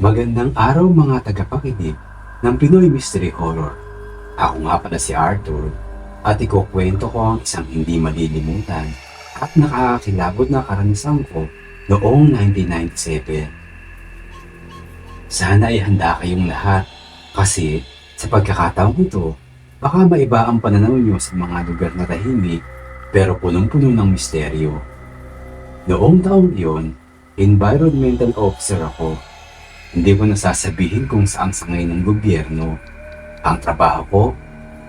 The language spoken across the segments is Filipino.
Magandang araw mga tagapakinig ng Pinoy Mystery Horror. Ako nga pala si Arthur at ikukwento ko ang isang hindi malilimutan at nakakakilabot na karanasan ko noong 1997. Sana ay handa kayong lahat kasi sa pagkakataong ito, baka maiba ang pananaw nyo sa mga lugar na tahimik pero punong-puno ng misteryo. Noong taong iyon, environmental officer ako. Hindi ko nasasabihin kung saan sangay ng gobyerno. Ang trabaho ko,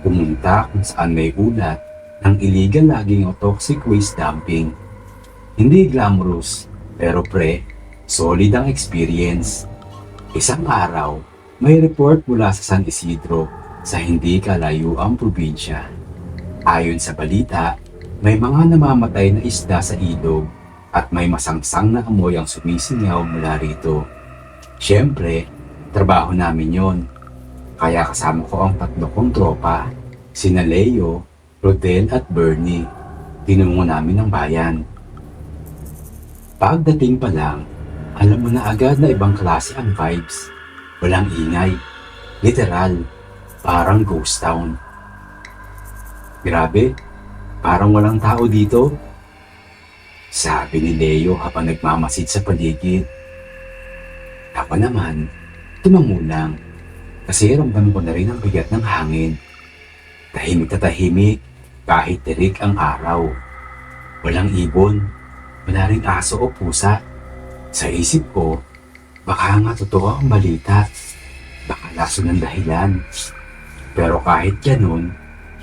pumunta kung saan may ulat ng illegal logging o toxic waste dumping. Hindi glamorous, pero solid ang experience. Isang araw, may report mula sa San Isidro sa hindi kalayuang probinsya. Ayon sa balita, may mga namamatay na isda sa ilog at may masangsang na amoy ang sumisingaw mula rito. Siyempre, trabaho namin yon. Kaya kasama ko ang tatlo kong tropa, sina Leo, Rodel at Bernie. Tinungo namin ang bayan. Pagdating pa lang, alam mo na agad na ibang klase ang vibes. Walang ingay. Literal, parang ghost town. Grabe, parang walang tao dito. Sabi ni Leo habang nagmamasid sa paligid. Ako naman, tumango lang kasi ramdam ko na rin ang bigat ng hangin. Tahimik na tahimik kahit tirik ang araw. Walang ibon, wala ring aso o pusa. Sa isip ko, baka nga totoo ang balita. Baka laso ng dahilan. Pero kahit ganun,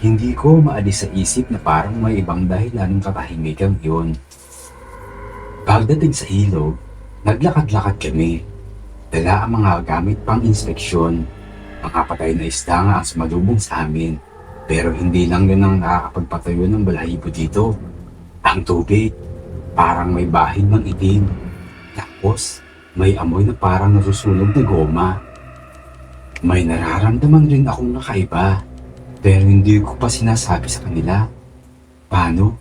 hindi ko maalis sa isip na parang may ibang dahilan ng katahimikan yun. Pagdating sa ilog, naglakad-lakad kami. Dala ang mga gamit pang inspeksyon. Mga patay na isda nga ang sumalubong sa amin. Pero hindi lang yun ang nakakapagpatayo ng balahibo dito. Ang tubig, parang may bahid ng itim. Tapos, may amoy na parang nasusunog na goma. May nararamdaman rin akong nakaiba. Pero hindi ko pa sinasabi sa kanila. Paano?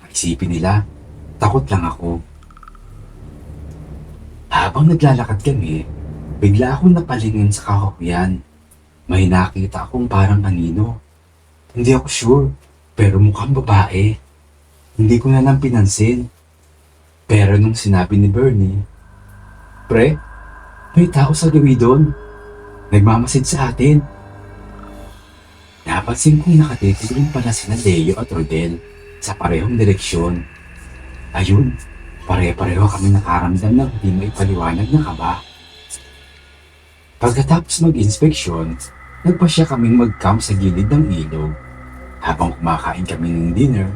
Isipin nila, takot lang ako. Habang naglalakad kami, bigla akong napalingin sa kahoyan. May nakita akong parang anino. Hindi ako sure, pero mukhang babae. Hindi ko na lang pinansin. Pero nung sinabi ni Bernie, "Pre, may tao sa gawi doon. Nagmamasid sa atin." Napansin kong nakatitig rin pala sina Leo at Rodel sa parehong direksyon. Ayun, pare-pareho kami nakaramdam ng hindi maipaliwanag na kaba. Pagkatapos mag-inspeksyon, nagpasya kaming mag-camp sa gilid ng ilog. Habang kumakain kami ng dinner,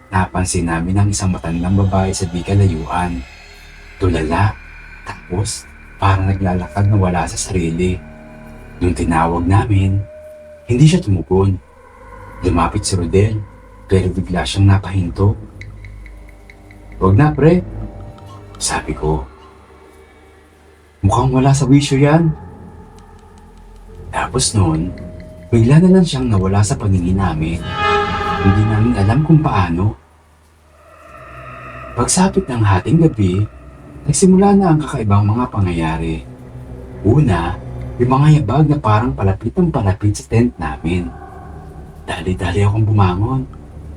napansin namin ang isang matandang babae sa di kalayuan. Tulala, tapos parang naglalakad na wala sa sarili. Nung tinawag namin, hindi siya tumugon. Lumapit si Rodel, pero bigla siyang napahinto. "Huwag na, pre," sabi ko. "Mukhang wala sa wisyo yan." Tapos noon, bigla na lang siyang nawala sa paningin namin. Hindi namin alam kung paano. Pagsapit ng hating gabi, nagsimula na ang kakaibang mga pangyayari. Una, yung mga yabag na parang palapit sa tent namin. Dali-dali akong bumangon,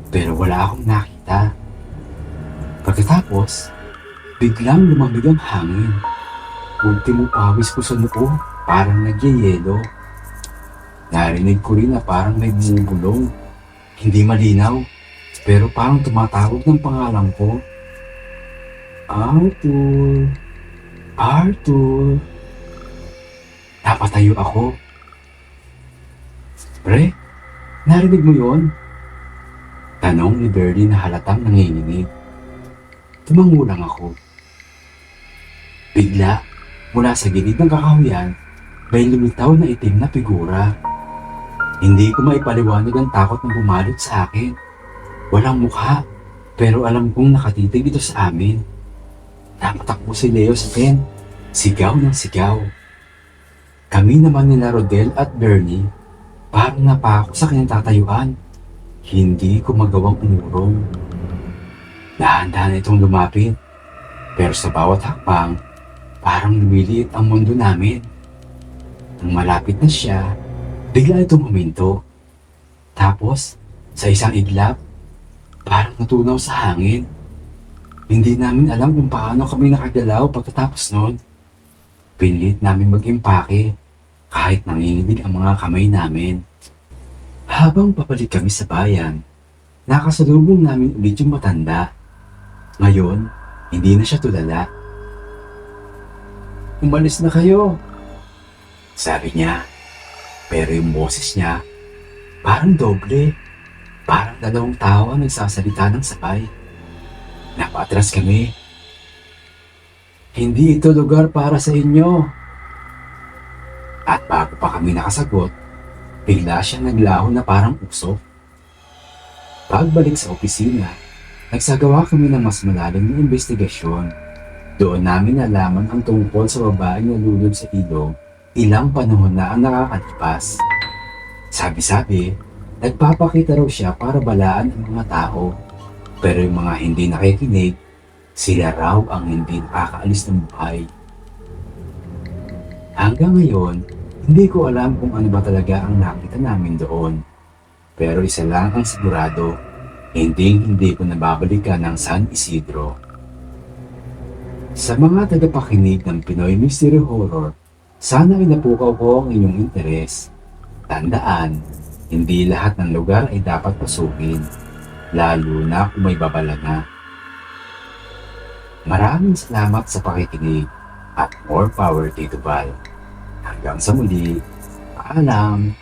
pero wala akong nakita. Pagkatapos, biglang lumamig ang hangin. Ultimo pawis ko sa noo, parang nagyayelo. Narinig ko rin na parang may bumubulong. Hindi malinaw, pero parang tumatawag ng pangalan ko. "Arthur, Arthur." Napatayo ako. "Pre, narinig mo yon?" Tanong ni Bernie na halatang nanginginig. Tumango lang ako. Bigla, mula sa gilid ng kakahuyan, may lumitaw na itim na figura. Hindi ko maipaliwanag ang takot na bumalot sa akin. Walang mukha, pero alam kong nakatitig ito sa amin. Napatakbo si Leo sa tent, sigaw ng sigaw. Kami naman nila Rodel at Bernie, parang napako sa kinatatayuan. Hindi ko magawang umurong. Dahan-dahan itong lumapit, pero sa bawat hakbang, Parang lumiliit ang mundo namin. Nang malapit na siya, bigla itong huminto. Tapos, sa isang iglap, parang natunaw sa hangin. Hindi namin alam kung paano kami nakagalaw pagkatapos noon. Pinilit namin mag-impake kahit nanginginig ang mga kamay namin. Habang papalik kami sa bayan, nakasalubong namin ulit yung matanda. Ngayon, hindi na siya tulala. "Umalis na kayo," sabi niya. Pero yung boses niya, parang doble. Parang dalawang tao ang nagsasalita ng sabay. Napatras kami. "Hindi ito lugar para sa inyo." At bago pa kami nakasagot, bigla siyang naglaho na parang usok. Pagbalik sa opisina, nagsagawa kami ng mas malalim na investigasyon. Doon namin nalaman ang tungkol sa babaeng nalulod sa ilog. Ilang panahon na ang nakakalipas. Sabi-sabi, nagpapakita raw siya para balaan ang mga tao. Pero yung mga hindi nakikinig, sila raw ang hindi nakakaalis ng buhay. Hanggang ngayon, hindi ko alam kung ano ba talaga ang nakita namin doon. Pero isa lang ang sigurado, hindi ko nababalikan ng San Isidro. Sa mga tagapakinig ng Pinoy Mystery Horror, sana ay napukaw ko ang inyong interes. Tandaan, hindi lahat ng lugar ay dapat pasukin, lalo na kung may babala na. Maraming salamat sa pakikinig at more power Tito Val. Hanggang sa muli, paalam!